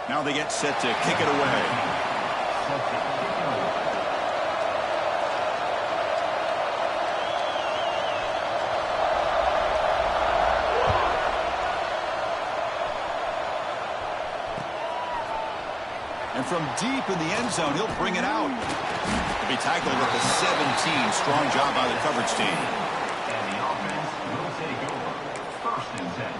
Now they get set to kick it away. And from deep in the end zone, he'll bring it out. To be tackled at the 17. Strong job by the coverage team. And the offense will take over. 1st and 10.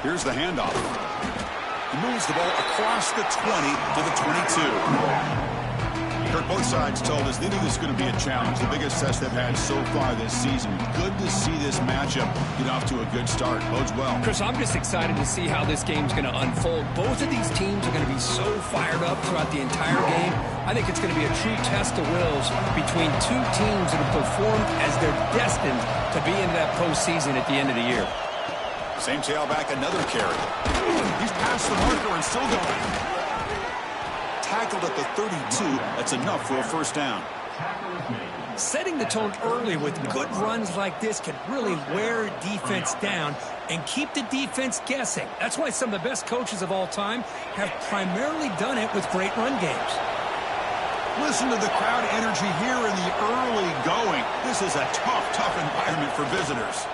Here's the handoff. He moves the ball across the 20 to the 22. Kirk, both sides told us they knew this was going to be a challenge, the biggest test they've had so far this season. Good to see this matchup get off to a good start. Bodes well. Chris, I'm just excited to see how this game's going to unfold. Both of these teams are going to be so fired up throughout the entire game. I think it's going to be a true test of wills between two teams that have performed as they're destined to be in that postseason at the end of the year. Same tailback, another carry. He's past the marker and still going. Tackled at the 32. That's enough for a 1st down. Setting the tone early with good runs like this can really wear defense down and keep the defense guessing. That's why some of the best coaches of all time have primarily done it with great run games. Listen to the crowd energy here in the early going. This is a tough environment for visitors.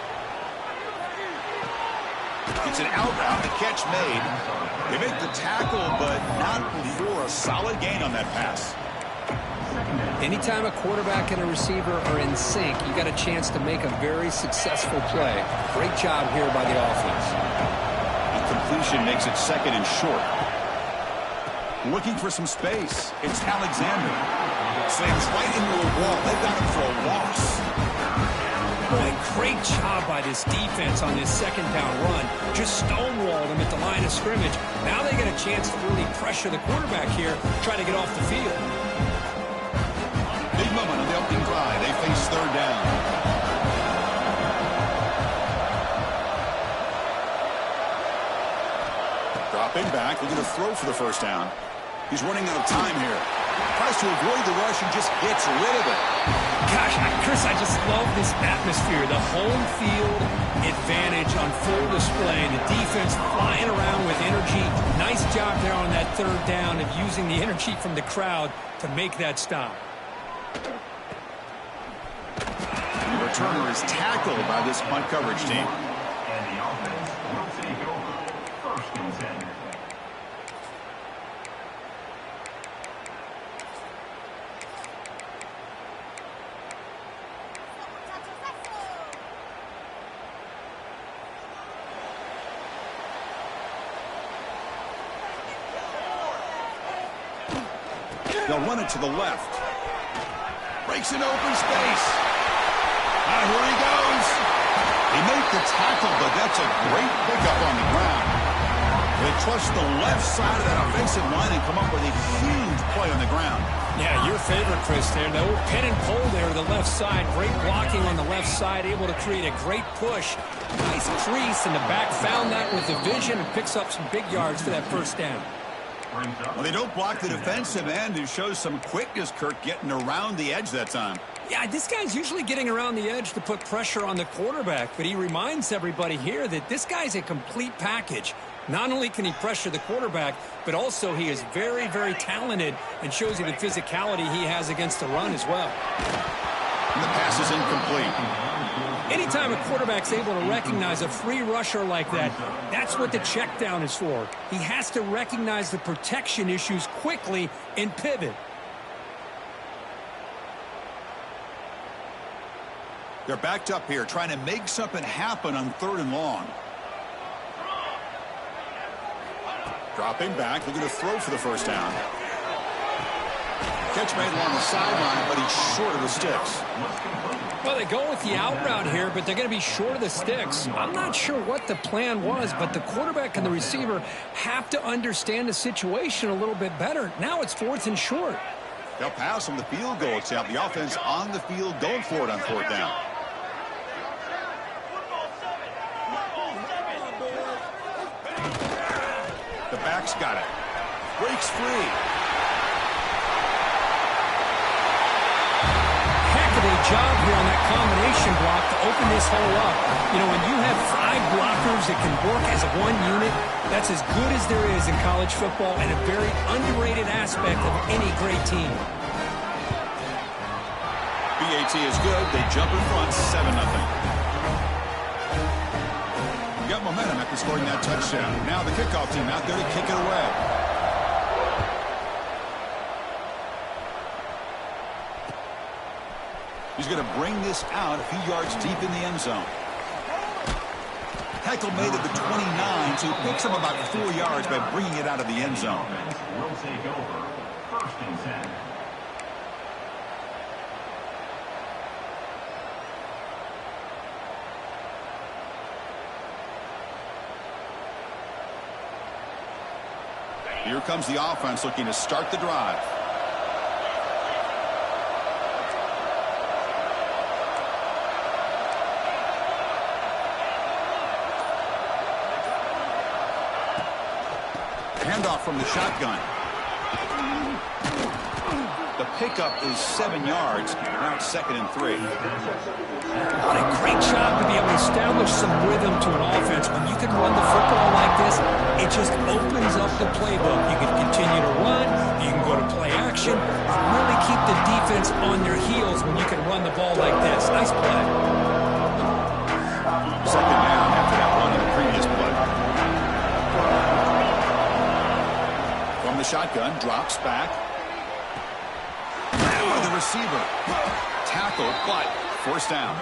It's an out route, the catch made. They make the tackle, but not before a solid gain on that pass. Anytime a quarterback and a receiver are in sync, you got a chance to make a very successful play. Great job here by the offense. The completion makes it 2nd and short. Looking for some space. It's Alexander. Slams right into a wall. They've got him for a loss. Boy, great job by this defense on this 2nd down run. Just stonewalled him at the line of scrimmage. Now they get a chance to really pressure the quarterback here, try to get off the field. Big moment on the opening drive. They face 3rd down. Dropping back, looking to throw for the 1st down. He's running out of time here. Tries to avoid the rush and just gets rid of it. Gosh, Chris, I just love this atmosphere. The home field advantage on full display. The defense flying around with energy. Nice job there on that 3rd down of using the energy from the crowd to make that stop. The returner is tackled by this punt coverage team. And the offense will take over. 1st and 10. They'll run it to the left. Breaks an open space. Here he goes. He made the tackle, but that's a great pickup on the ground. They trust the left side of that offensive line and come up with a huge play on the ground. Yeah, your favorite, Chris, there. The old pin and pull there to the left side. Great blocking on the left side, able to create a great push. Nice crease in the back. Found that with the vision and picks up some big yards for that 1st down. Well, they don't block the defensive end and shows some quickness, Kirk, getting around the edge that time. Yeah, this guy's usually getting around the edge to put pressure on the quarterback, but he reminds everybody here that this guy's a complete package. Not only can he pressure the quarterback, but also he is very, very talented and shows you the physicality he has against the run as well. And the pass is incomplete. Anytime a quarterback's able to recognize a free rusher like that, that's what the check down is for. He has to recognize the protection issues quickly and pivot. They're backed up here, trying to make something happen on 3rd and long. Dropping back, looking to throw for the 1st down. Catch made along the sideline, but he's short of the sticks. Well, they go with the out route here, but they're going to be short of the sticks. I'm not sure what the plan was, but the quarterback and the receiver have to understand the situation a little bit better. Now it's 4th and short. They'll pass on the field goal attempt. The offense on the field going for it on fourth down. The back's got it. Breaks free. Heck of a job here on that combination block to open this hole up. You know, when you have 5 blockers that can work as one unit, that's as good as there is in college football and a very underrated aspect of any great team. BAT is good. They jump in front 7-0. You got momentum after scoring that touchdown. Now the kickoff team out there to kick it away. He's going to bring this out a few yards deep in the end zone. Tackle made at the 29, so he picks up about 4 yards by bringing it out of the end zone. Will take over. 1st and 10. Here comes the offense looking to start the drive. Handoff from the shotgun. The pickup is 7 yards. Now it's 2nd and 3. What a great job to be able to establish some rhythm to an offense. When you can run the football like this, it just opens up the playbook. You can continue to run. You can go to play action. Really keep the defense on their heels when you can run the ball like this. Nice play. 2nd down after that run in the previous play. From the shotgun, drops back. Now the receiver. Tackle, but 1st down.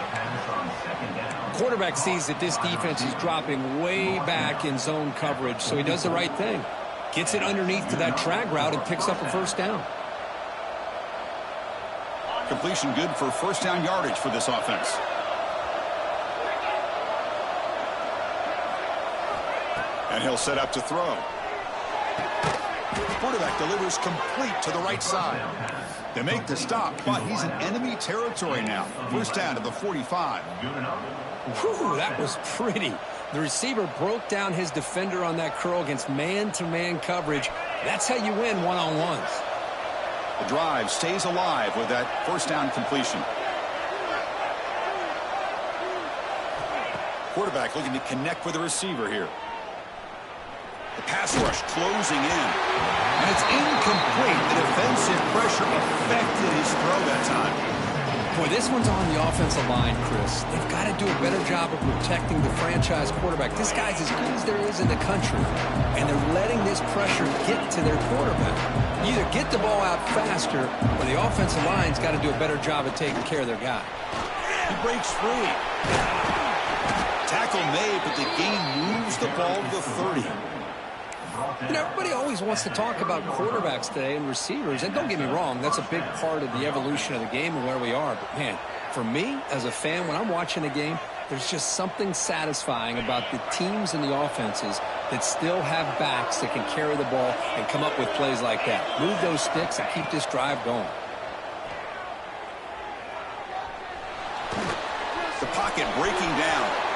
Quarterback sees that this defense is dropping way back in zone coverage, so he does the right thing. Gets it underneath to that drag route and picks up a 1st down. Completion good for 1st down yardage for this offense. And he'll set up to throw. Quarterback delivers complete to the right side. They make the stop, but he's in enemy territory now. 1st down to the 45. Whew, that was pretty. The receiver broke down his defender on that curl against man-to-man coverage. That's how you win one-on-ones. The drive stays alive with that 1st down completion. Quarterback looking to connect with the receiver here. The pass rush closing in. And it's incomplete. The defensive pressure affected his throw that time. Boy, this one's on the offensive line, Chris. They've got to do a better job of protecting the franchise quarterback. This guy's as good as there is in the country. And they're letting this pressure get to their quarterback. You either get the ball out faster, or the offensive line's got to do a better job of taking care of their guy. He breaks free. Tackle made, but the game moves the ball to the 30. You know, everybody always wants to talk about quarterbacks today and receivers, and don't get me wrong, that's a big part of the evolution of the game and where we are. But, man, for me, as a fan, when I'm watching a game, there's just something satisfying about the teams and the offenses that still have backs that can carry the ball and come up with plays like that. Move those sticks and keep this drive going. The pocket breaking down.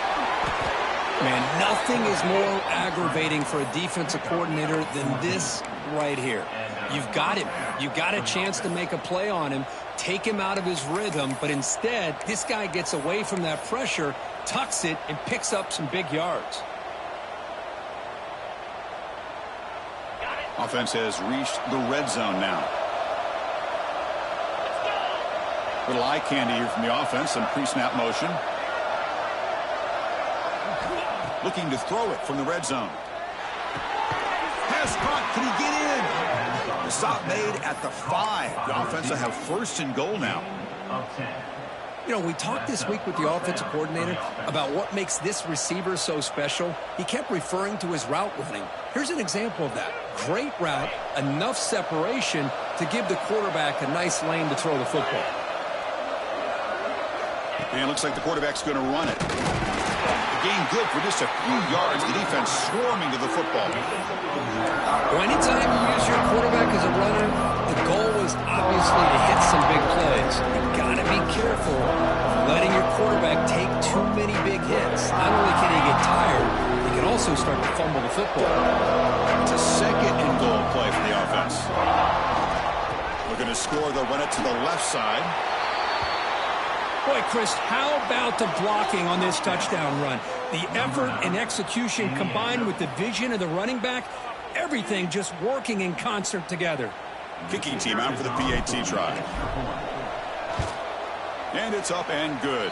Man, nothing is more aggravating for a defensive coordinator than this right here. You've got him. You've got a chance to make a play on him, take him out of his rhythm, but instead, this guy gets away from that pressure, tucks it, and picks up some big yards. Offense has reached the red zone now. Little eye candy here from the offense, some pre-snap motion. Looking to throw it from the red zone. Pass caught. Can he get in? The stop made at the 5. The offense will have 1st and goal now. You know, we talked this week with the offensive coordinator about what makes this receiver so special. He kept referring to his route running. Here's an example of that. Great route, enough separation to give the quarterback a nice lane to throw the football. And it looks like the quarterback's going to run it. The gain good for just a few yards. The defense swarming to the football. Well, anytime you use your quarterback as a runner, the goal is obviously to hit some big plays. You've got to be careful letting your quarterback take too many big hits. Not only can he get tired, he can also start to fumble the football. It's a second and goal play for the offense. Looking to score, they'll run it to the left side. Boy, Chris, how about the blocking on this touchdown run? The effort and execution combined with the vision of the running back, everything just working in concert together. Kicking team out for the PAT try. And it's up and good.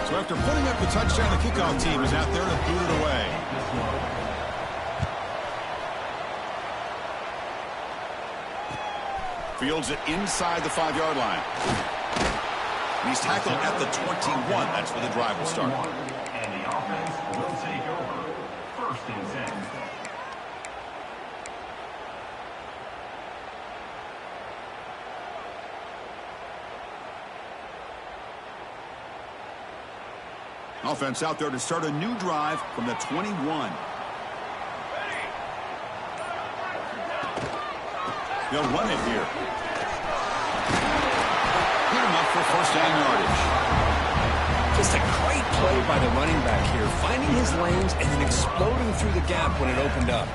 So after putting up the touchdown, the kickoff team is out there to boot it away. Fields it inside the 5-yard line. And he's tackled at the 21. That's where the drive will start. And the offense will take over. 1st and 10. Offense out there to start a new drive from the 21. They'll run it here. Hit him up for first down yardage. Just a great play by the running back here, finding his lanes and then exploding through the gap when it opened up.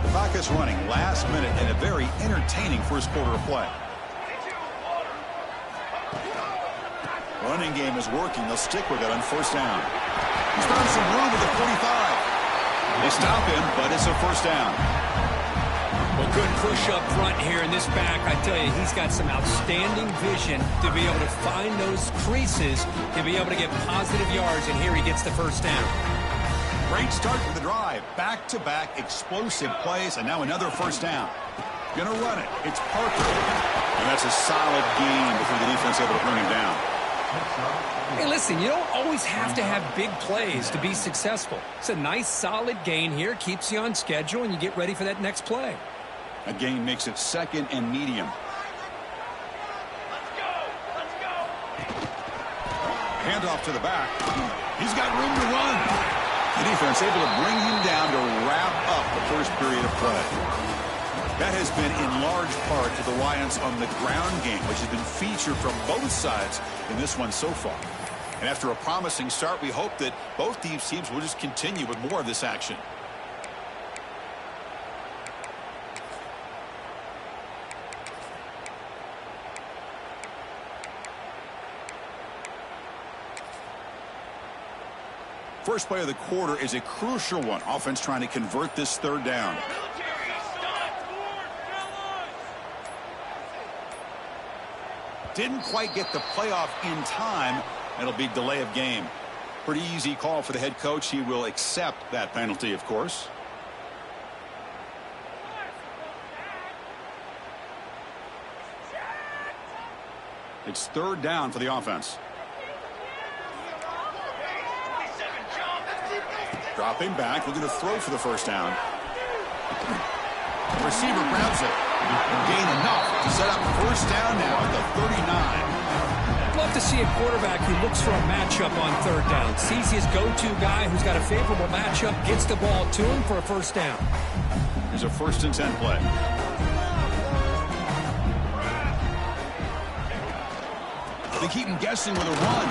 The clock is running last minute in a very entertaining first quarter of play. Running game is working. They'll stick with it on first down. He's found some room at the 45. They stop him, but it's a first down. Well, good push up front here in this back. I tell you, he's got some outstanding vision to be able to find those creases, to be able to get positive yards, and here he gets the first down. Great start to the drive. Back-to-back explosive plays, and now another first down. Gonna run it. It's Parker. And that's a solid gain before the defense able to bring him down. Hey, listen, you don't always have to have big plays to be successful. It's a nice, solid gain here. Keeps you on schedule, and you get ready for that next play. A gain makes it second and medium. Let's go. Handoff to the back. He's got room to run. The defense able to bring him down to wrap up the first period of play. That has been in large part to the reliance on the ground game, which has been featured from both sides in this one so far. And after a promising start, we hope that both these teams will just continue with more of this action. First play of the quarter is a crucial one. Offense trying to convert this third down. Didn't quite get the playoff in time. It'll be delay of game. Pretty easy call for the head coach. He will accept that penalty, of course. It's third down for the offense. Dropping back, looking to throw for the first down. The receiver grabs it. Gain enough to set up first down now at the 39. Love to see a quarterback who looks for a matchup on third down. Sees his go-to guy who's got a favorable matchup, gets the ball to him for a first down. Here's a 1st and 10 play. They keep him guessing with a run.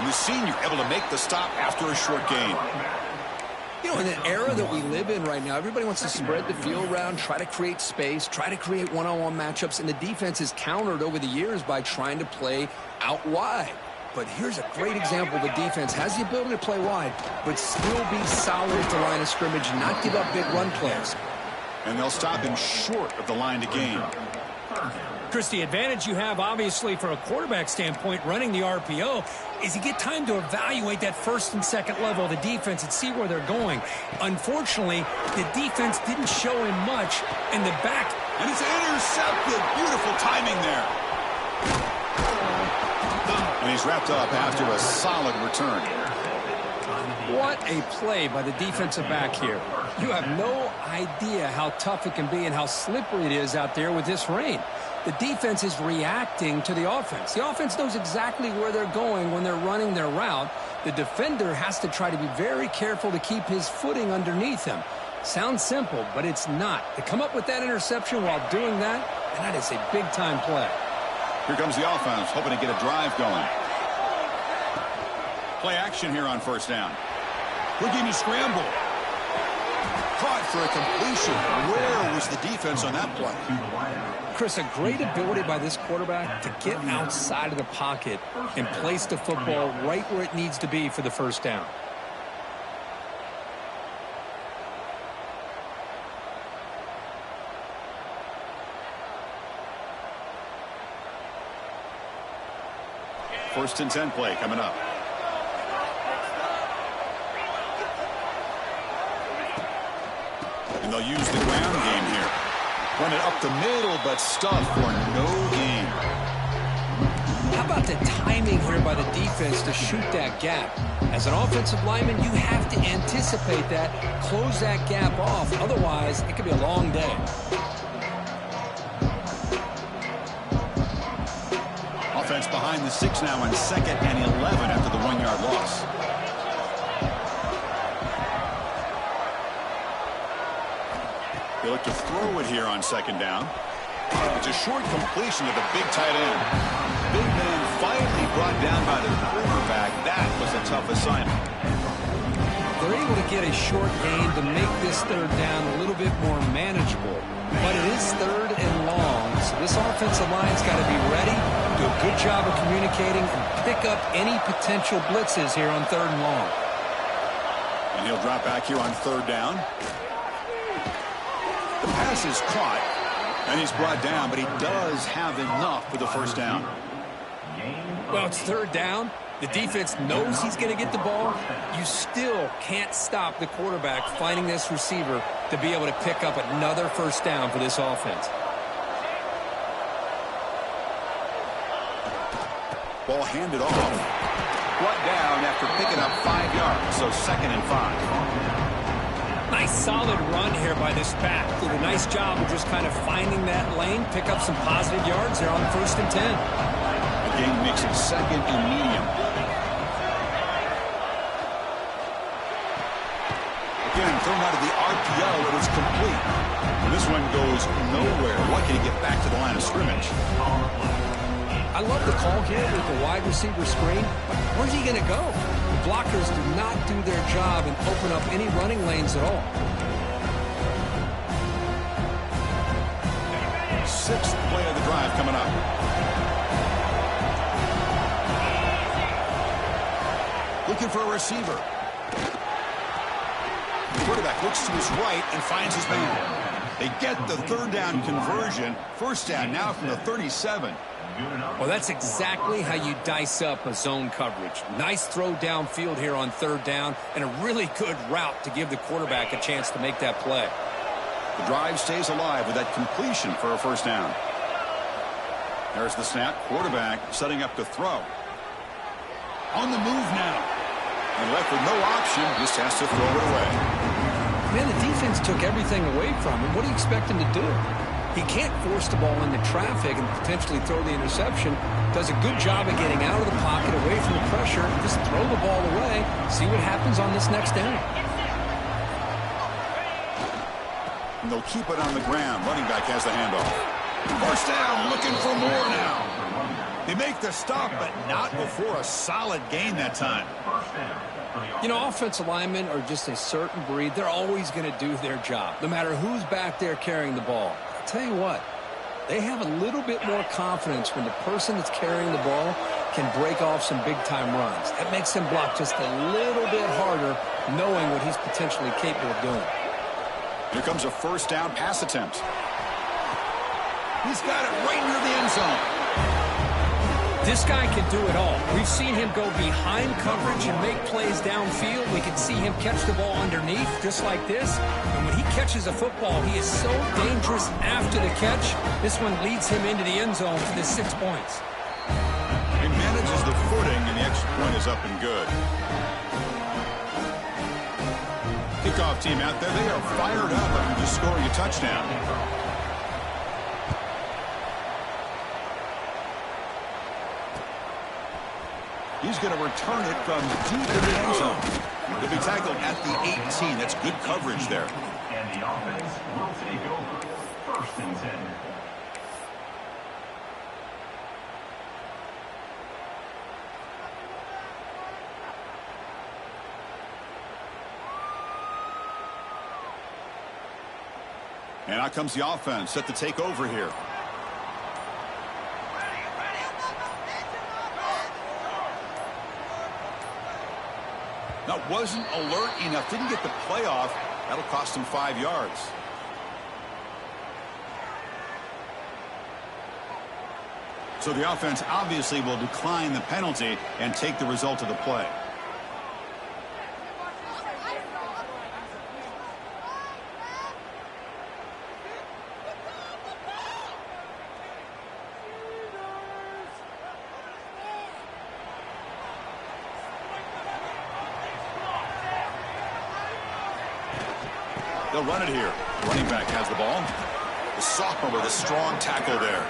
And the senior able to make the stop after a short gain. You know, in the era that we live in right now, everybody wants to spread the field around, try to create space, try to create one-on-one matchups, and the defense is countered over the years by trying to play out wide. But here's a great example. The defense has the ability to play wide, but still be solid at the line of scrimmage, not give up big run plays. And they'll stop him short of the line to gain. Chris, the advantage you have, obviously, from a quarterback standpoint, running the RPO, is you get time to evaluate that first and second level of the defense and see where they're going. Unfortunately, the defense didn't show him much in the back. And it's intercepted. Beautiful timing there. And he's wrapped up after a solid return. What a play by the defensive back here. You have no idea how tough it can be and how slippery it is out there with this rain. The defense is reacting to the offense. The offense knows exactly where they're going when they're running their route. The defender has to try to be very careful to keep his footing underneath him. Sounds simple, but it's not. To come up with that interception while doing that, and that is a big-time play. Here comes the offense, hoping to get a drive going. Play action here on first down. Looking to scramble. Caught for a completion. Where was the defense on that play? Chris, a great ability by this quarterback to get outside of the pocket and place the football right where it needs to be for the first down. First and 10 play coming up. And they'll use the ground game here. Run it up the middle, but stuffed for no gain. How about the timing here by the defense to shoot that gap? As an offensive lineman, you have to anticipate that, close that gap off. Otherwise, it could be a long day. Offense behind the 6 now on 2nd and 11 after the 1-yard loss. They look to throw it here on 2nd down. It's a short completion to the big tight end. Big man finally brought down by the quarterback. That was a tough assignment. They're able to get a short gain to make this 3rd down a little bit more manageable. But it is 3rd and long, so this offensive line's got to be ready, do a good job of communicating, and pick up any potential blitzes here on 3rd and long. And he'll drop back here on 3rd down. The pass is caught, and he's brought down, but he does have enough for the first down. Well, it's 3rd down. The defense knows he's going to get the ball. You still can't stop the quarterback finding this receiver to be able to pick up another first down for this offense. Ball handed off. Brought down after picking up 5 yards, so 2nd and 5. Nice solid run here by this back. Did a nice job of just kind of finding that lane, pick up some positive yards there on 1st and 10. The game makes it 2nd and medium. Again, thrown out of the RPO, it is complete. And this one goes nowhere. Lucky to get back to the line of scrimmage. I love the call here with the wide receiver screen. But where's he going to go? The blockers did not do their job and open up any running lanes at all. 6th play of the drive coming up. Looking for a receiver. The quarterback looks to his right and finds his man. They get the 3rd down conversion. First down now from the 37. Well, that's exactly how you dice up a zone coverage. Nice throw downfield here on 3rd down and a really good route to give the quarterback a chance to make that play. The drive stays alive with that completion for a first down. There's the snap. Quarterback setting up to throw. On the move now. And left with no option, just has to throw it away. Man, the defense took everything away from him. What do you expect him to do? He can't force the ball into traffic and potentially throw the interception. Does a good job of getting out of the pocket, away from the pressure. Just throw the ball away. See what happens on this next down. And they'll keep it on the ground. Running back has the handoff. First down, looking for more now. They make the stop, but not before a solid gain that time. You know, offensive linemen are just a certain breed. They're always going to do their job, no matter who's back there carrying the ball. I'll tell you what, they have a little bit more confidence when the person that's carrying the ball can break off some big-time runs. That makes them block just a little bit harder, knowing what he's potentially capable of doing. Here comes a first down pass attempt. He's got it right near the end zone. This guy can do it all. We've seen him go behind coverage and make plays downfield. We can see him catch the ball underneath, just like this. And when he catches a football, he is so dangerous after the catch. This one leads him into the end zone for the 6 points. He manages the footing, and the extra point is up and good. kickoff team out there. They are fired up after just scoring a touchdown. He's going to return it from deep in the end zone. He'll be tackled at the 18. That's good coverage there. And the offense will take over. 1st and 10. And out comes the offense, set to take over here. That wasn't alert enough, didn't get the play off. That'll cost him 5 yards. So the offense obviously will decline the penalty and take the result of the play. They'll run it here. Running back has the ball. The sophomore with a strong tackle there.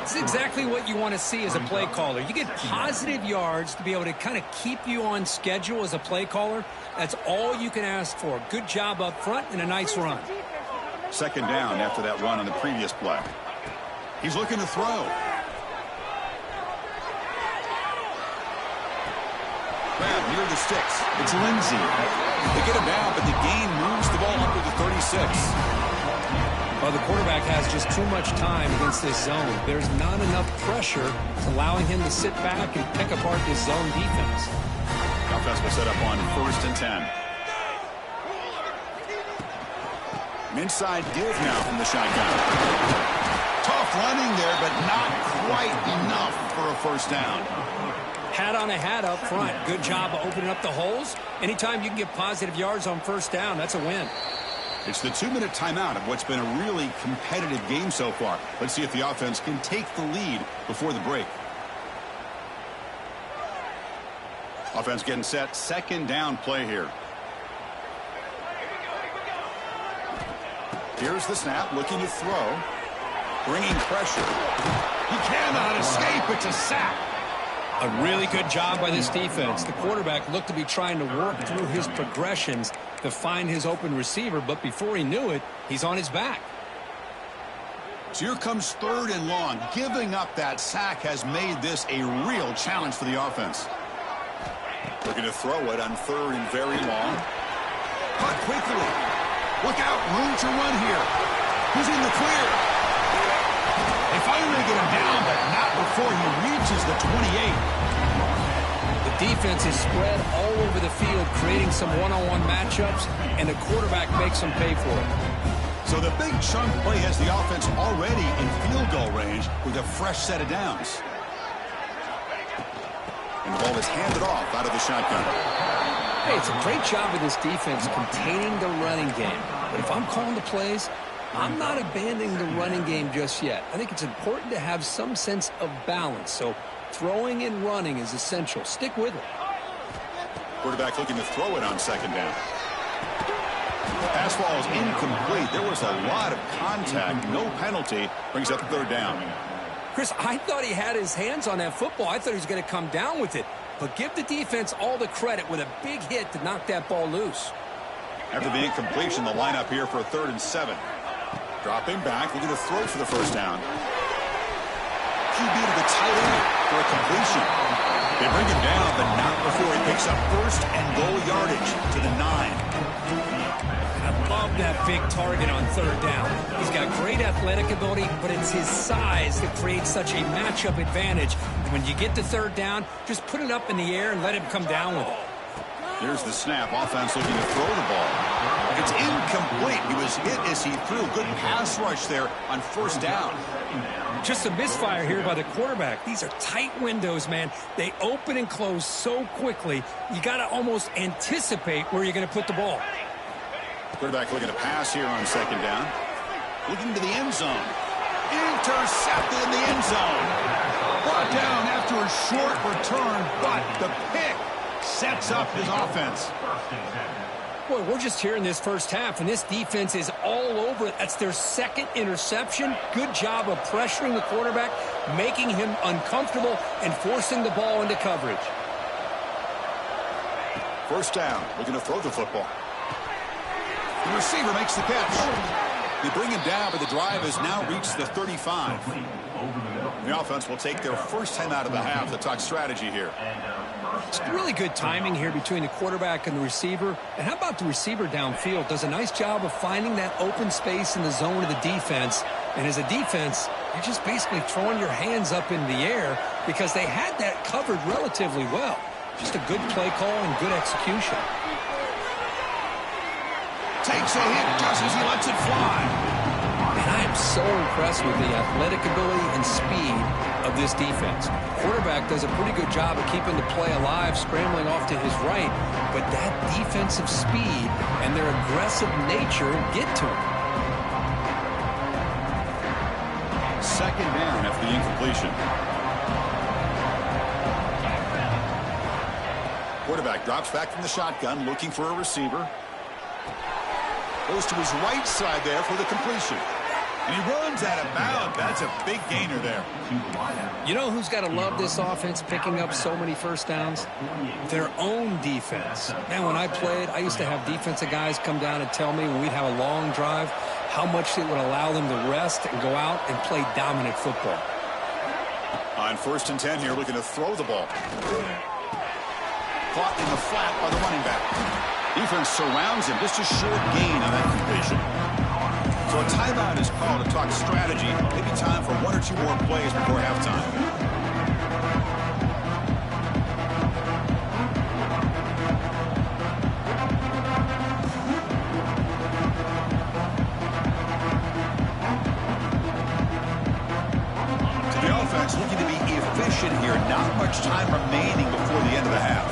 It's exactly what you want to see as a play caller. You get positive yards to be able to kind of keep you on schedule as a play caller. That's all you can ask for. Good job up front and a nice run. 2nd down after that run on the previous play. He's looking to throw. Grab near the sticks. It's Lindsey. They get him down, but the gain moves the ball up to the 36. Well, the quarterback has just too much time against this zone. There's not enough pressure allowing him to sit back and pick apart this zone defense. The offense will set up on 1st and 10. An inside give now from the shotgun. Tough running there, but not quite enough for a 1st down. Hat on a hat up front. Good job of opening up the holes. Anytime you can get positive yards on 1st down, that's a win. It's the 2-minute timeout of what's been a really competitive game so far. Let's see if the offense can take the lead before the break. Offense getting set. 2nd down play here. Here's the snap, looking to throw. Bringing pressure. He cannot escape. It's a sack. A really good job by this defense. The quarterback looked to be trying to work through his progressions to find his open receiver, but before he knew it, he's on his back. So here comes 3rd and long. Giving up that sack has made this a real challenge for the offense. Looking to throw it on 3rd and very long. Cut quickly. Look out, room to run here. Who's in the clear? They finally get him down, but not before he reaches the 28. The defense is spread all over the field, creating some one-on-one matchups, and the quarterback makes them pay for it. So the big chunk play has the offense already in field goal range with a fresh set of downs. And the ball is handed off out of the shotgun. Hey, it's a great job of this defense containing the running game. But if I'm calling the plays, I'm not abandoning the running game just yet. I think it's important to have some sense of balance. So throwing and running is essential. Stick with it. Quarterback looking to throw it on 2nd down. Pass ball is incomplete. There was a lot of contact. No penalty. Brings up the 3rd down. Chris, I thought he had his hands on that football. I thought he was going to come down with it. But give the defense all the credit with a big hit to knock that ball loose. After the incompletion, the lineup here for a 3rd and 7. Dropping back, looking to throw for the 1st down. QB to the tight end for a completion. They bring him down, but not before he picks up 1st and goal yardage to the 9. I love that big target on 3rd down. He's got great athletic ability, but it's his size that creates such a matchup advantage. And when you get to 3rd down, just put it up in the air and let him come down with it. Here's the snap. Offense looking to throw the ball. It's incomplete. He was hit as he threw. Good pass rush there on 1st down. Just a misfire here by the quarterback. These are tight windows, man. They open and close so quickly. You got to almost anticipate where you're going to put the ball. Quarterback looking to pass here on 2nd down. Looking to the end zone. Intercepted in the end zone. Brought down after a short return, but the pick sets up his offense. Boy, we're just here in this first half, and this defense is all over it. That's their second interception. Good job of pressuring the quarterback, making him uncomfortable, and forcing the ball into coverage. First down, looking to throw the football. The receiver makes the catch. They bring him down, but the drive has now reached the 35. The offense will take their first time out of the half to talk strategy here. It's really good timing here between the quarterback and the receiver. And how about the receiver downfield? Does a nice job of finding that open space in the zone of the defense. And as a defense, you're just basically throwing your hands up in the air because they had that covered relatively well. Just a good play call and good execution. Takes a hit just as he lets it fly. And I am so impressed with the athletic ability and speed of this defense. Quarterback does a pretty good job of keeping the play alive, scrambling off to his right, but that defensive speed and their aggressive nature get to him. Second down after the incompletion. Quarterback drops back from the shotgun, looking for a receiver. Goes to his right side there for the completion. And he runs out of bounds. That's a big gainer there. You know who's got to love this offense picking up so many first downs? Their own defense. Man, when I played, I used to have defensive guys come down and tell me when we'd have a long drive how much it would allow them to rest and go out and play dominant football. On 1st and 10 here, looking to throw the ball. Caught in the flat by the running back. Defense surrounds him. Just a short gain on that completion. So a timeout is called to talk strategy. Maybe time for 1 or 2 more plays before halftime. To the offense, looking to be efficient here. Not much time remaining before the end of the half.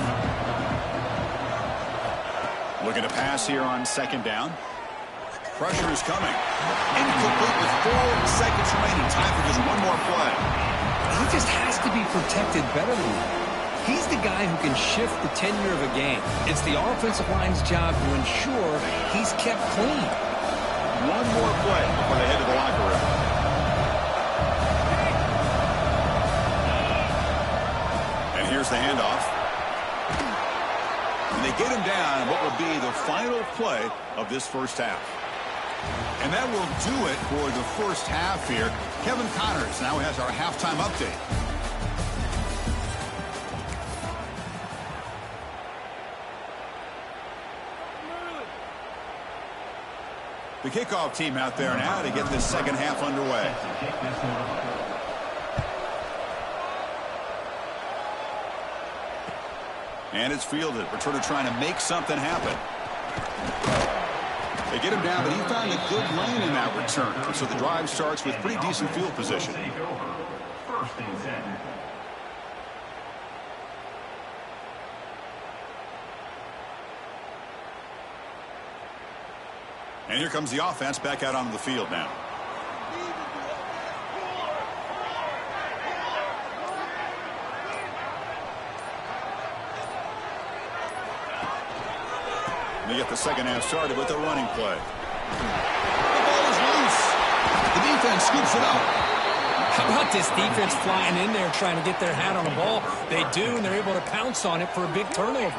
Looking to pass here on 2nd down. Pressure is coming. Incomplete with 4 seconds remaining. Time for just 1 more play. He just has to be protected better than that. He's the guy who can shift the tenure of a game. It's the offensive line's job to ensure he's kept clean. 1 more play before they head to the locker room. And here's the handoff. And they get him down what will be the final play of this first half. And that will do it for the first half here. Kevin Connors now has our halftime update. The kickoff team out there now to get this second half underway. And it's fielded. Returner trying to make something happen. They get him down, but he found a good lane in that return. So the drive starts with pretty decent field position. First and 10. And here comes the offense back out onto the field now. They get the second half started with a running play. The ball is loose. The defense scoops it up. How about this defense flying in there trying to get their hat on the ball? They do, and they're able to pounce on it for a big turnover.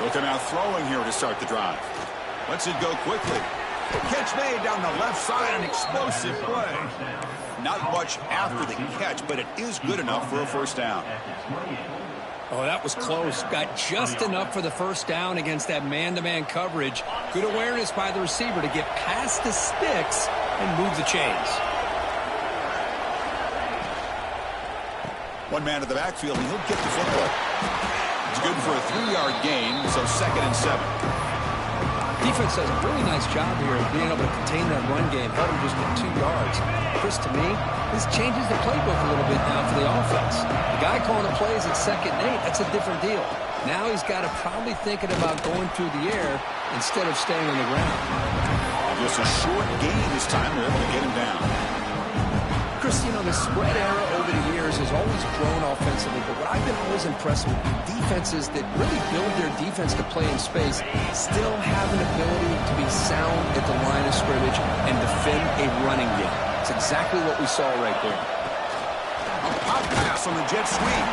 Looking out throwing here to start the drive. Lets it go quickly. Catch made down the left side, an explosive play. Not much after the catch, but it is good enough for a first down. Oh, that was close. Got just enough for the first down against that man-to-man coverage. Good awareness by the receiver to get past the sticks and move the chains. One man to the backfield, and he'll get the football. It's good for a 3-yard gain, so 2nd and 7. Defense does a really nice job here of being able to contain that run game, held him just at 2 yards. Chris, to me, this changes the playbook a little bit now for the offense. The guy calling the plays at 2nd and 8, that's a different deal. Now he's got to probably thinking about going through the air instead of staying on the ground. Just a short gain this time. They're able to get him down. Chris, you know, the spread era over the years has always grown offensively, but what I've been always impressed with defenses that really build their defense to play in space still have an ability to be sound at the line of scrimmage and defend a running game. It's exactly what we saw right there. A pop pass on the jet sweep.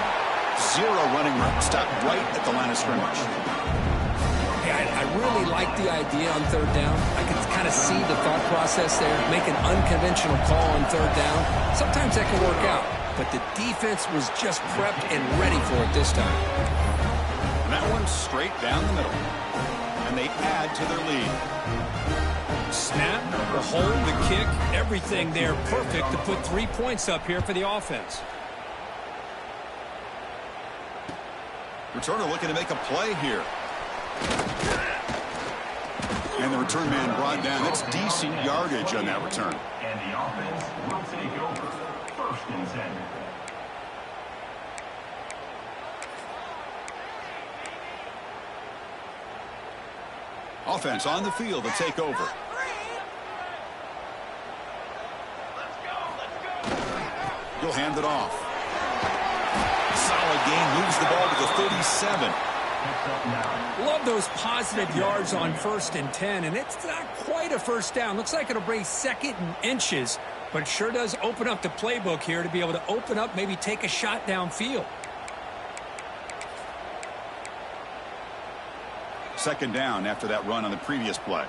0 running room. Stopped right at the line of scrimmage. I really like the idea on 3rd down. I can kind of see the thought process there. Make an unconventional call on 3rd down. Sometimes that can work out, but the defense was just prepped and ready for it this time. And that one's straight down the middle. And they add to their lead. Snap, the hold, the kick, everything there perfect to put 3 points up here for the offense. Returner looking to make a play here. And the return man brought down. That's decent yardage on that return. And the offense will take over. 1st and 10. Offense on the field to take over. He'll hand it off. Solid gain. Moves the ball to the 37. Love those positive yards on 1st and 10, and it's not quite a 1st down. Looks like it'll bring 2nd and inches, but it sure does open up the playbook here to be able to open up, maybe take a shot downfield. 2nd down after that run on the previous play.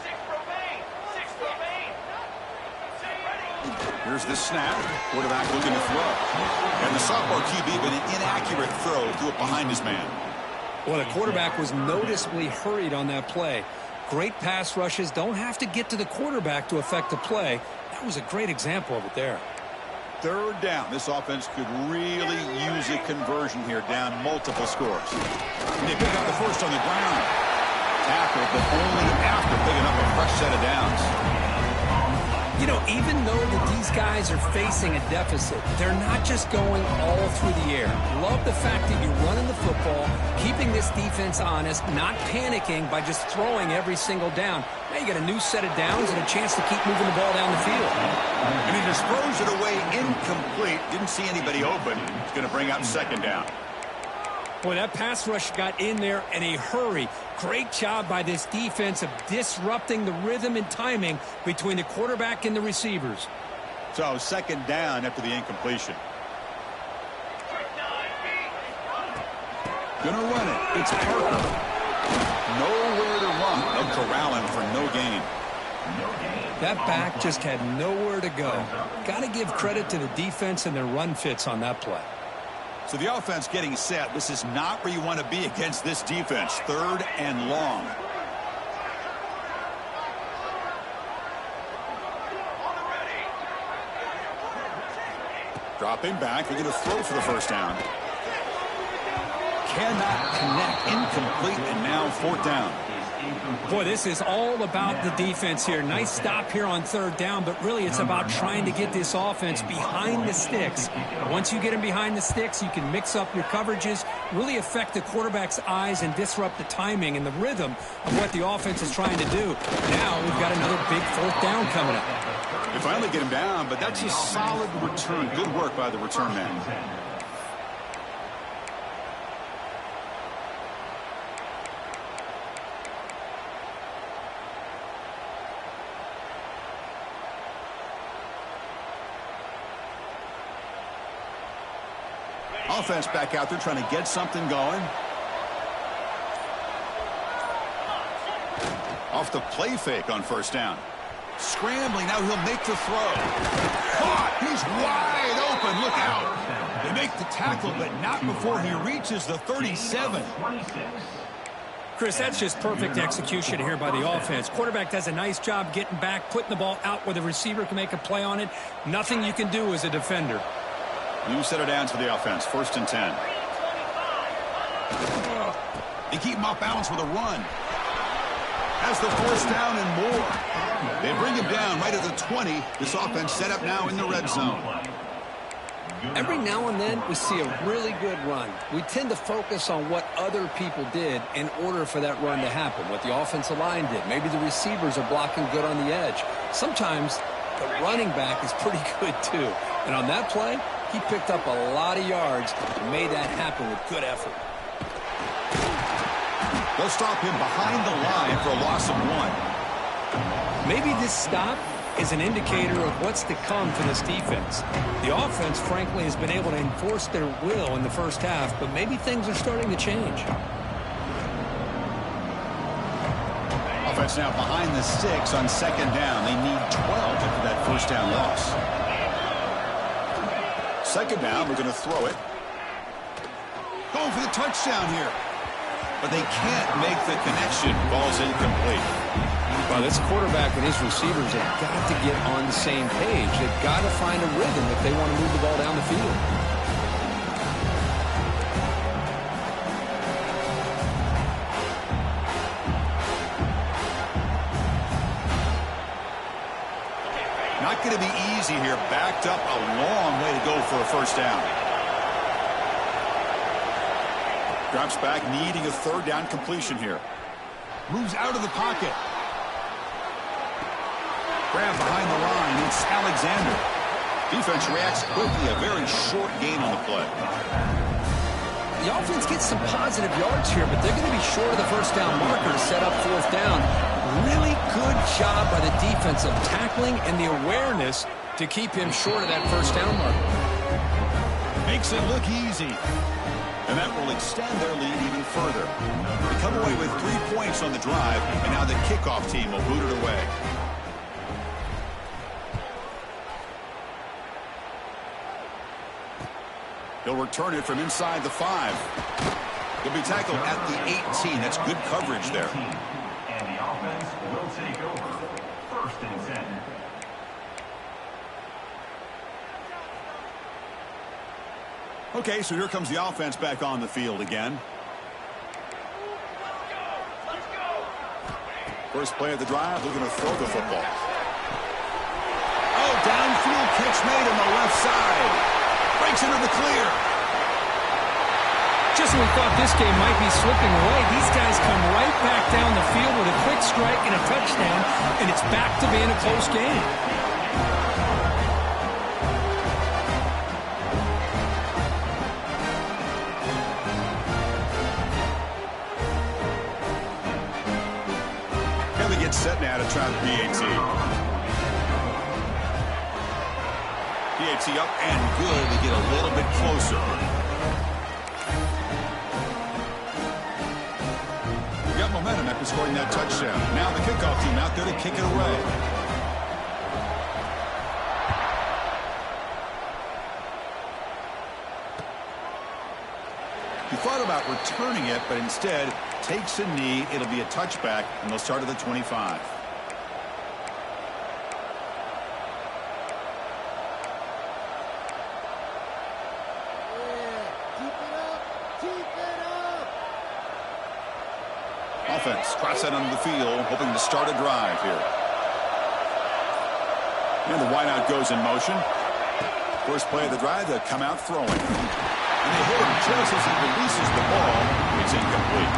6 remain. Here's the snap. Quarterback looking to throw. And the sophomore QB with an inaccurate throw threw it behind his man. Well, the quarterback was noticeably hurried on that play. Great pass rushes. Don't have to get to the quarterback to affect the play. That was a great example of it there. 3rd down. This offense could really use a conversion here, down multiple scores. And they pick up the 1st on the ground. Tackle, but only after picking up a fresh set of downs. You know, even though that these guys are facing a deficit, they're not just going all through the air. Love the fact that you're running the football, keeping this defense honest, not panicking by just throwing every single down. Now you got a new set of downs and a chance to keep moving the ball down the field. And he just throws it away incomplete. Didn't see anybody open. It's going to bring up 2nd down. Boy, that pass rush got in there in a hurry. Great job by this defense of disrupting the rhythm and timing between the quarterback and the receivers. So 2nd down after the incompletion. Gonna run it. It's Parker. Nowhere to run. They'll corral him for no gain. That back just had nowhere to go. Got to give credit to the defense and their run fits on that play. So the offense getting set. This is not where you want to be against this defense. 3rd and long. Dropping back. They're going to throw for the 1st down. Cannot connect. Incomplete. And now 4th down. Boy, this is all about the defense here. Nice stop here on 3rd down, but really it's about trying to get this offense behind the sticks. Once you get them behind the sticks, you can mix up your coverages, really affect the quarterback's eyes and disrupt the timing and the rhythm of what the offense is trying to do. Now we've got another big 4th down coming up. They finally get him down, but that's a solid return. Good work by the return man. Offense back out there trying to get something going. Off the play fake on 1st down. Scrambling, now he'll make the throw. Caught, he's wide open, look out. They make the tackle, but not before he reaches the 37. Chris, that's just perfect execution here by the offense. Quarterback does a nice job getting back, putting the ball out where the receiver can make a play on it. Nothing you can do as a defender. New set of downs for the offense. 1st and 10. They keep him off balance with a run. Has the first down and more. They bring him down right at the 20. This offense set up now in the red zone. Every now and then, we see a really good run. We tend to focus on what other people did in order for that run to happen, what the offensive line did. Maybe the receivers are blocking good on the edge. Sometimes the running back is pretty good, too. And on that play, he picked up a lot of yards and made that happen with good effort. They'll stop him behind the line for a loss of 1. Maybe this stop is an indicator of what's to come for this defense. The offense, frankly, has been able to enforce their will in the first half, but maybe things are starting to change. Offense now behind the 6 on second down. They need 12 after that first down loss. Second down, we're going to throw it. Going for the touchdown here. But they can't make the connection. Ball's incomplete. Well, this quarterback and his receivers have got to get on the same page. They've got to find a rhythm if they want to move the ball down the field. Not going to be easy here. Backed up a long way to go for a first down. Drops back, needing a third down completion here. Moves out of the pocket. Grab behind the line. It's Alexander. Defense reacts quickly. A very short gain on the play. The offense gets some positive yards here, but they're going to be short of the first down marker to set up fourth down. Really good job by the defense of tackling and the awareness to keep him short of that first down marker. Makes it look easy. And that will extend their lead even further. They come away with 3 points on the drive, and now the kickoff team will boot it away. He'll return it from inside the 5. He'll be tackled at the 18. That's good coverage there. And the offense will take over. First and 10. Okay, so here comes the offense back on the field again. First play of the drive, they're going to throw the football. Oh, downfield catch made on the left side. Breaks into the clear. Just when we thought this game might be slipping away, these guys come right back down the field with a quick strike and a touchdown, and it's back to being a close game. Set now to try the PAT. PAT up and good to get a little bit closer. We got momentum after scoring that touchdown. Now the kickoff team out there to kick it away. He thought about returning it, but instead takes a knee. It'll be a touchback, and they'll start at the 25. Offense cross that under the field, hoping to start a drive here. And the wideout goes in motion. First play of the drive, they'll come out throwing. And they hit him just as he releases the ball. It's incomplete.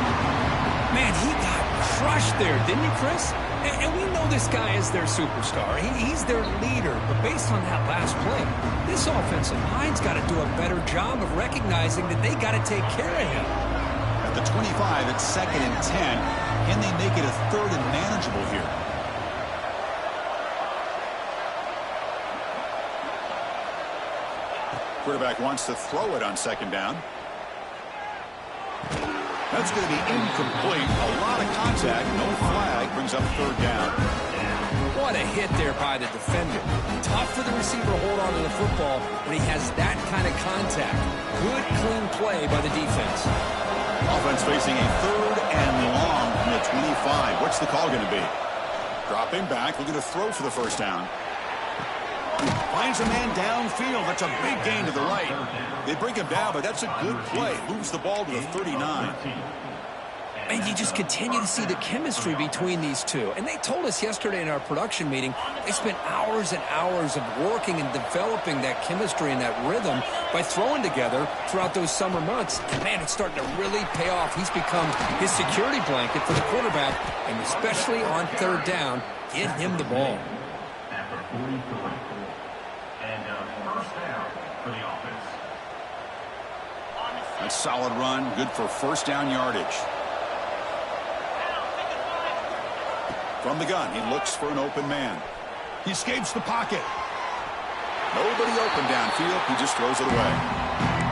Man, he got crushed there, didn't he, Chris? And we know this guy is their superstar. He's their leader. But based on that last play, this offensive line's got to do a better job of recognizing that they got to take care of him. At the 25, it's 2nd and 10. Can they make it a 3rd and manageable here? Quarterback wants to throw it on 2nd down. That's going to be incomplete. A lot of contact. No flag. Brings up 3rd down. What a hit there by the defender. Tough for the receiver to hold on to the football when he has that kind of contact. Good, clean play by the defense. Offense facing a 3rd and long from the 25. What's the call going to be? Dropping back. Looking to throw for the first down. Finds a man downfield. That's a big gain to the right. They bring him down, but that's a good play. Moves the ball to the 39. And you just continue to see the chemistry between these two. And they told us yesterday in our production meeting, they spent hours and hours of working and developing that chemistry and that rhythm by throwing together throughout those summer months. And, man, it's starting to really pay off. He's become his security blanket for the quarterback, and especially on third down, get him the ball. After 43. And first down for the offense. That's a solid run, good for first down yardage. From the gun, he looks for an open man. He escapes the pocket. Nobody open downfield. He just throws it away.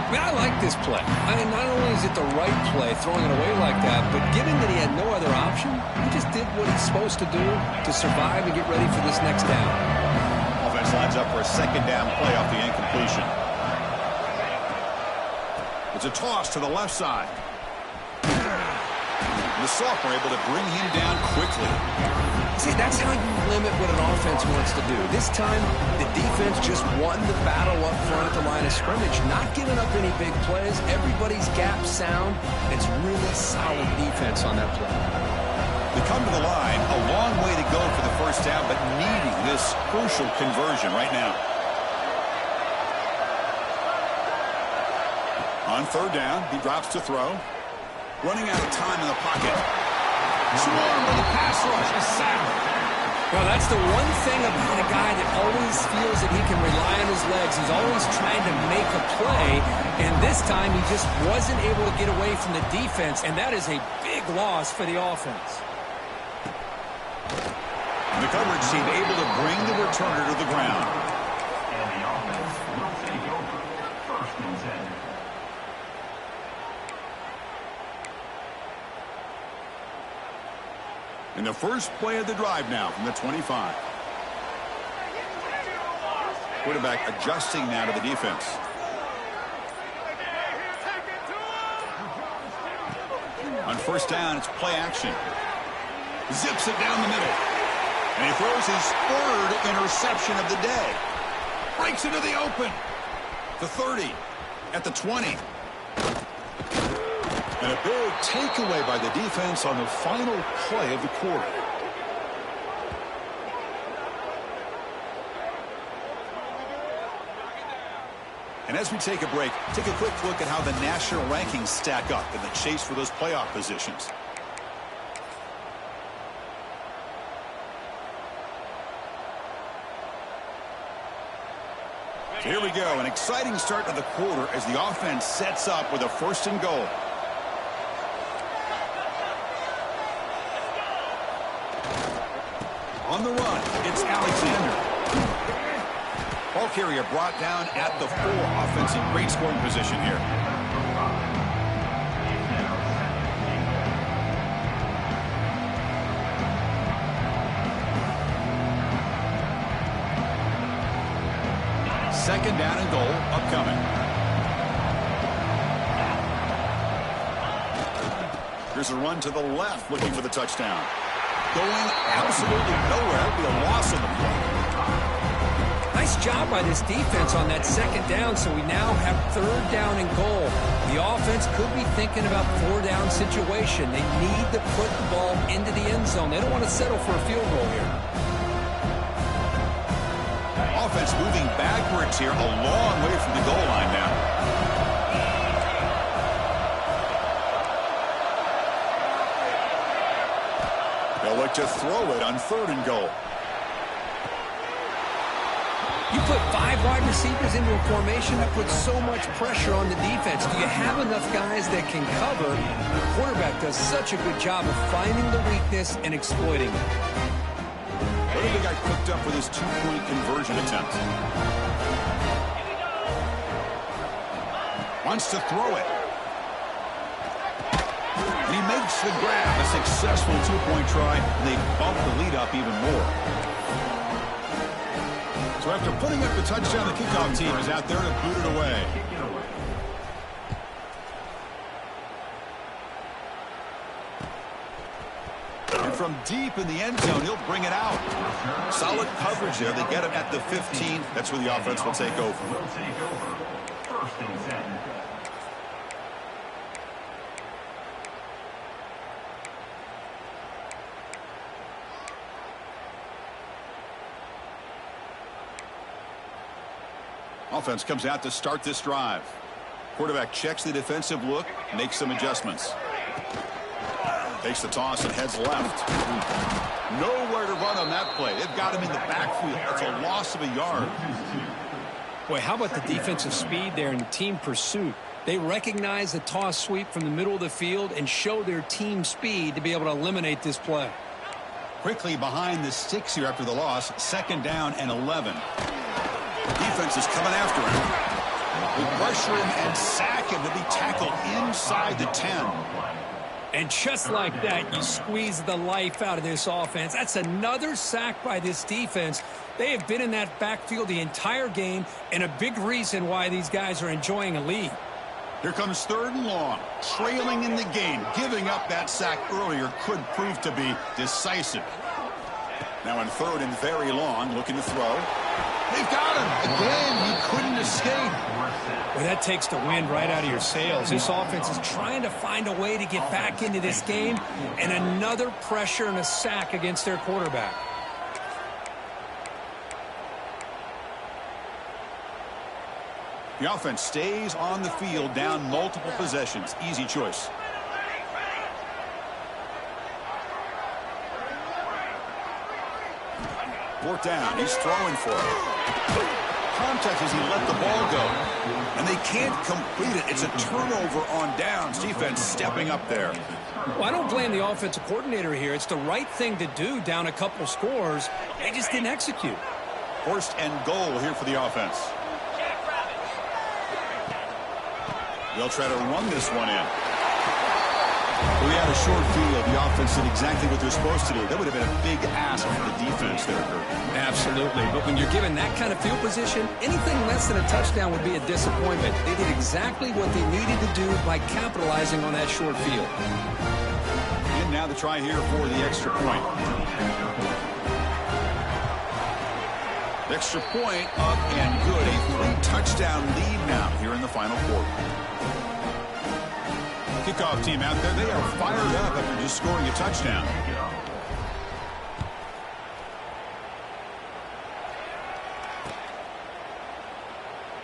Man, I like this play. I mean, not only is it the right play, throwing it away like that, but given that he had no other option, he just did what he's supposed to do to survive and get ready for this next down. Offense lines up for a second down play off the incompletion. It's a toss to the left side. The sophomore able to bring him down quickly. See, that's how you limit what an offense wants to do. This time, the defense just won the battle up front at the line of scrimmage, not giving up any big plays. Everybody's gap sound. It's really solid defense on that play. They come to the line, a long way to go for the first down, but needing this crucial conversion right now. On third down, he drops to throw. Running out of time in the pocket. Swarmed by the pass rush is sacked. Well, that's the one thing about a guy that always feels that he can rely on his legs. He's always trying to make a play, and this time he just wasn't able to get away from the defense, and that is a big loss for the offense. The coverage team able to bring the returner to the ground. And the offense will take over. First and 10. In the first play of the drive now from the 25. Quarterback adjusting now to the defense. On first down, it's play action. Zips it down the middle. And he throws his third interception of the day. Breaks into the open. The 30. At the 20. And a big takeaway by the defense on the final play of the quarter. And as we take a break, take a quick look at how the national rankings stack up in the chase for those playoff positions. So here we go, an exciting start to the quarter as the offense sets up with a first and goal. On the run, it's Alexander. Ball carrier brought down at the 4. Offense in great scoring position here. Second down and goal upcoming. Here's a run to the left looking for the touchdown. Going absolutely nowhere. That'll be a loss on the play. Nice job by this defense on that second down, so we now have third down and goal. The offense could be thinking about 4-down situation. They need to put the ball into the end zone. They don't want to settle for a field goal here. Offense moving backwards here, a long way from the goal line now. They'll look to throw it on third and goal. You put 5 wide receivers into a formation that puts so much pressure on the defense. Do you have enough guys that can cover? The quarterback does such a good job of finding the weakness and exploiting it. What if they got cooked up with his 2-point conversion attempt? Wants to throw it. And he makes the grab. A successful 2-point try. And they bump the lead up even more. So after putting up the touchdown, the kickoff team is out there to boot it away. And from deep in the end zone, he'll bring it out. Solid coverage there. They get him at the 15. That's where the offense will take over. First and 10. Offense comes out to start this drive. Quarterback checks the defensive look, makes some adjustments. Takes the toss and heads left. Nowhere to run on that play. They've got him in the backfield. That's a loss of a yard. Boy, how about the defensive speed there and the team pursuit? They recognize the toss sweep from the middle of the field and show their team speed to be able to eliminate this play. Quickly behind the 6 here after the loss. 2nd down and 11. The defense is coming after him. They pressure him and sack him to be tackled inside the 10. And just like that, you squeeze the life out of this offense. That's another sack by this defense. They have been in that backfield the entire game, and a big reason why these guys are enjoying a lead. Here comes 3rd and long. Trailing in the game. Giving up that sack earlier could prove to be decisive. Now in 3rd and very long, looking to throw. They've got him. Again, he couldn't escape. Well, that takes the wind right out of your sails. This offense is trying to find a way to get back into this game, and another pressure and a sack against their quarterback. The offense stays on the field, down multiple possessions. Easy choice. Fourth down. He's throwing for it. Contact as he let the ball go. And they can't complete it. It's a turnover on downs. Defense stepping up there. Well, I don't blame the offensive coordinator here. It's the right thing to do down a couple scores. They just didn't execute. 1st and goal here for the offense. They'll try to run this one in. We had a short field. The offense did exactly what they're supposed to do. That would have been a big ask for the defense there, Kurt. Absolutely. But when you're given that kind of field position, anything less than a touchdown would be a disappointment. They did exactly what they needed to do by capitalizing on that short field. And now the try here for the extra point. Extra point up and good. A 3-touchdown lead now here in the final quarter. Kickoff team out there, they are fired up after just scoring a touchdown.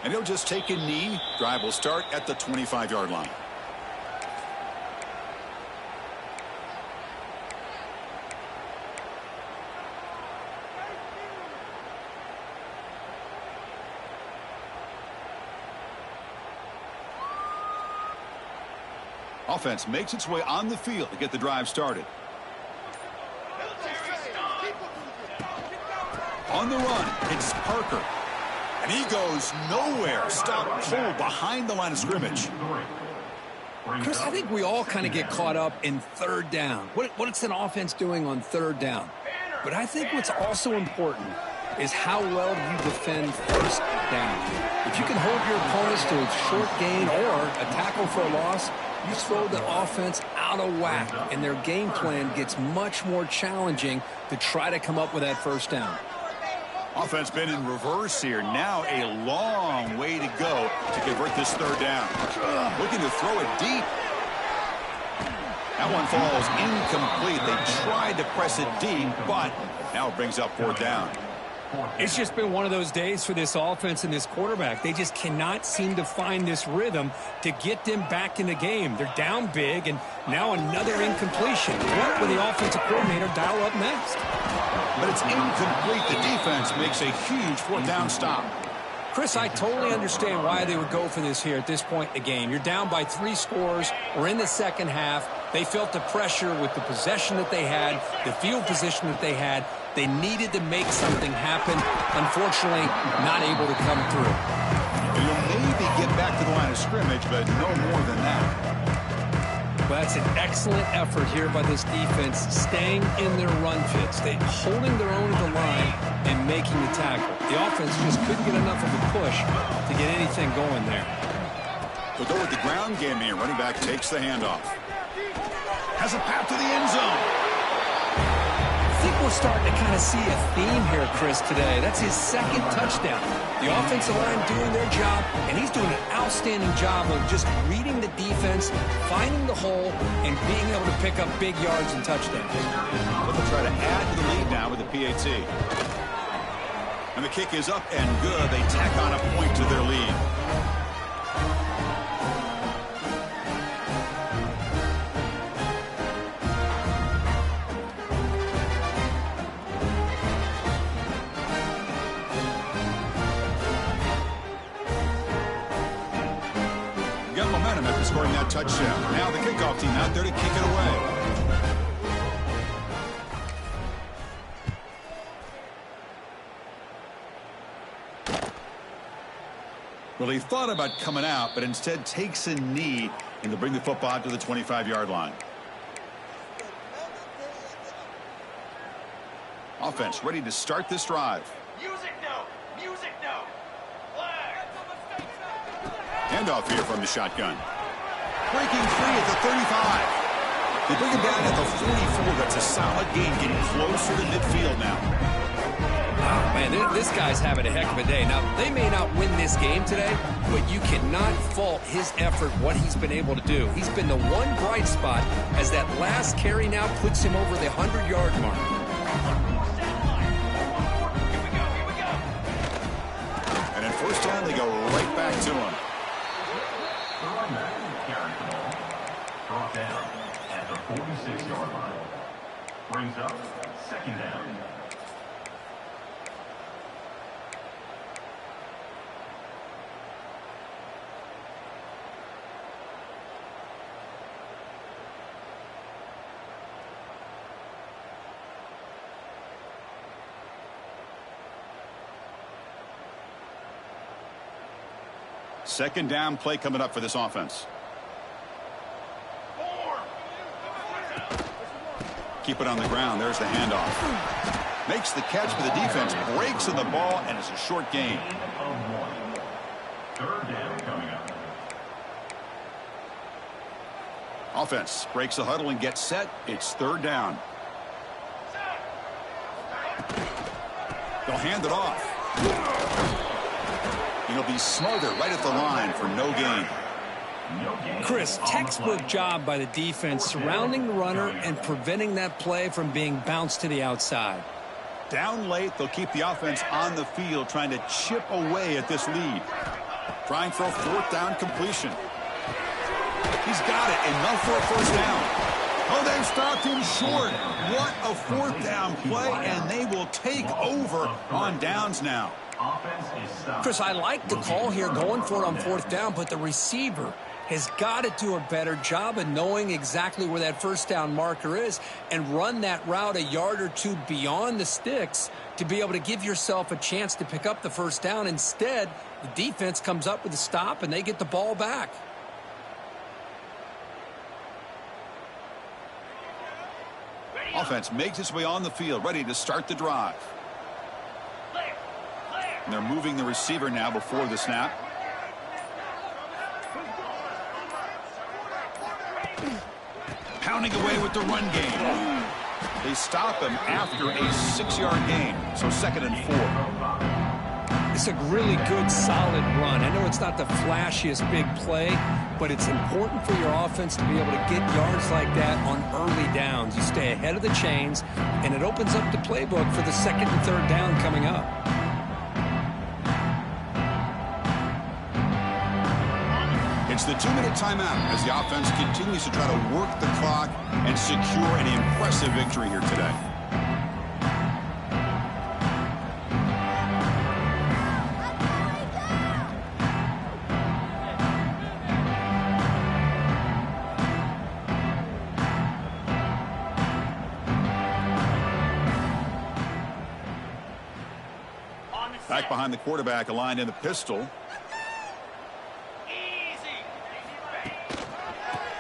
And he'll just take a knee. Drive will start at the 25-yard line. Offense makes its way on the field to get the drive started. On the run, it's Parker. And he goes nowhere. Stopped cold behind the line of scrimmage. Chris, I think we all kind of get caught up in 3rd down. What's an offense doing on 3rd down? But I think what's also important is how well do you defend 1st down. If you can hold your opponents to a short gain or a tackle for a loss, you throw the offense out of whack, and their game plan gets much more challenging to try to come up with that 1st down. Offense been in reverse here. Now a long way to go to convert this 3rd down. Looking to throw it deep. That one falls incomplete. They tried to press it deep, but now it brings up 4th down. It's just been one of those days for this offense and this quarterback. They just cannot seem to find this rhythm to get them back in the game. They're down big, and now another incompletion. What will the offensive coordinator dial up next? But it's incomplete. The defense makes a huge 4th down stop. Chris, I totally understand why they would go for this here at this point in the game. You're down by 3 scores. We're in the 2nd half. They felt the pressure with the possession that they had, the field position that they had. They needed to make something happen. Unfortunately, not able to come through. You'll maybe get back to the line of scrimmage, but no more than that. Well, that's an excellent effort here by this defense, staying in their run fits. They holding their own at the line and making the tackle. The offense just couldn't get enough of a push to get anything going there. We'll go with the ground game here. Running back takes the handoff. Has a path to the end zone. I think we're starting to kind of see a theme here, Chris, today. That's his 2nd touchdown. The offensive line doing their job, and he's doing an outstanding job of just reading the defense, finding the hole, and being able to pick up big yards and touchdowns. But they'll try to add to the lead now with the PAT. And the kick is up and good. They tack on a point to their lead. Got momentum after scoring that touchdown. Now the kickoff team out there to kick it away. Well, he thought about coming out, but instead takes a knee and to bring the football to the 25-yard line. Offense ready to start this drive. Music no! Music no! Flag! Handoff here from the shotgun. Breaking free at the 35. They bring him down at the 44. That's a solid gain, getting closer to midfield now. Oh, man, this guy's having a heck of a day. Now, they may not win this game today, but you cannot fault his effort, what he's been able to do. He's been the one bright spot as that last carry now puts him over the 100-yard mark. And in first down, they go right back to him. Brought down at the 46-yard line. Brings up second down. Second down play coming up for this offense. Keep it on the ground. There's the handoff. Makes the catch for the defense. Breaks in the ball, and it's a short gain. Third down coming up. Offense breaks the huddle and gets set. It's third down. They'll hand it off. He'll be smarter right at the line for no gain. Chris, textbook job by the defense surrounding the runner and preventing that play from being bounced to the outside. Down late, they'll keep the offense on the field trying to chip away at this lead. Trying for a fourth down completion. He's got it. Enough for a first down. Oh, they've stopped him short. What a fourth down play, and they will take over on downs now. Chris, I like the call here going for it on fourth down, but the receiver has got to do a better job of knowing exactly where that first down marker is and run that route a yard or two beyond the sticks to be able to give yourself a chance to pick up the first down. Instead, the defense comes up with a stop and they get the ball back. Offense makes its way on the field, ready to start the drive. And they're moving the receiver now before the snap. Pounding away with the run game. They stop him after a 6-yard gain. So second and 4. It's a really good, solid run. I know it's not the flashiest big play, but it's important for your offense to be able to get yards like that on early downs. You stay ahead of the chains, and it opens up the playbook for the second and third down coming up. It's the 2-minute timeout as the offense continues to try to work the clock and secure an impressive victory here today. Back behind the quarterback, aligned in the pistol.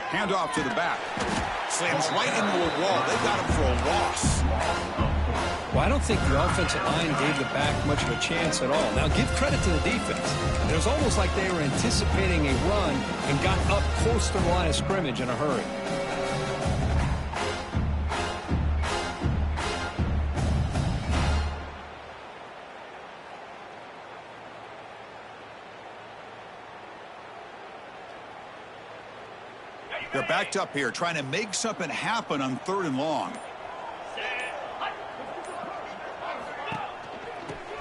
Handoff to the back. Slams right into a wall. They got him for a loss. Well, I don't think the offensive line gave the back much of a chance at all. Now, give credit to the defense. It was almost like they were anticipating a run and got up close to the line of scrimmage in a hurry. They're backed up here, trying to make something happen on third and long.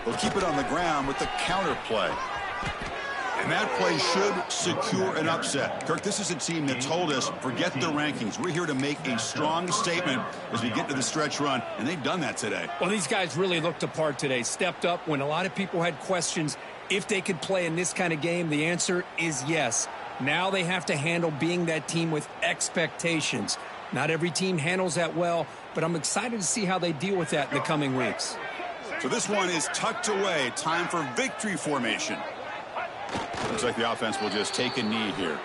He'll keep it on the ground with the counter play. And that play should secure an upset. Kirk, this is a team that told us, forget the rankings. We're here to make a strong statement as we get to the stretch run, and they've done that today. Well, these guys really looked apart today, stepped up when a lot of people had questions if they could play in this kind of game. The answer is yes. Now they have to handle being that team with expectations. Not every team handles that well, but I'm excited to see how they deal with that in the coming weeks. So this one is tucked away. Time for victory formation. Looks like the offense will just take a knee here.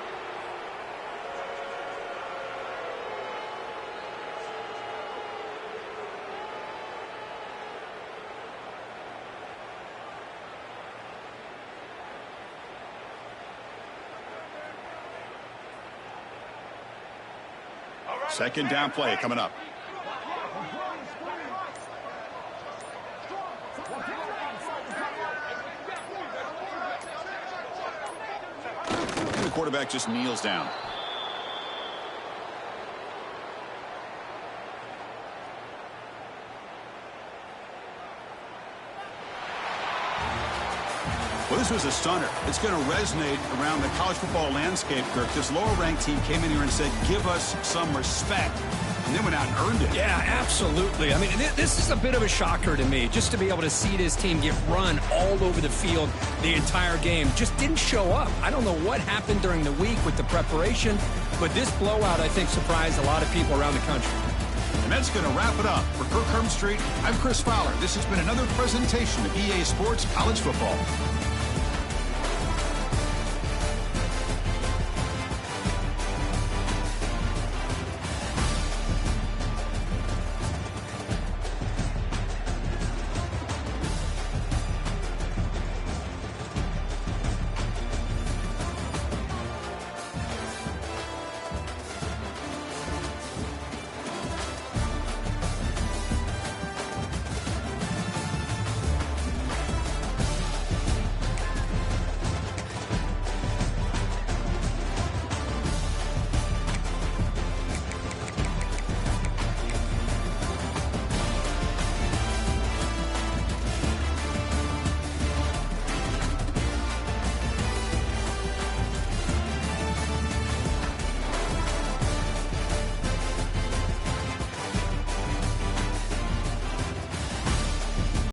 Second down play coming up. The quarterback just kneels down. Well, this was a stunner. It's going to resonate around the college football landscape, Kirk. This lower-ranked team came in here and said, give us some respect. And then went out and earned it. Yeah, absolutely. I mean, this is a bit of a shocker to me, just to be able to see this team get run all over the field the entire game. Just didn't show up. I don't know what happened during the week with the preparation, but this blowout, I think, surprised a lot of people around the country. And that's going to wrap it up. For Kirk Street, I'm Chris Fowler. This has been another presentation of EA Sports College Football.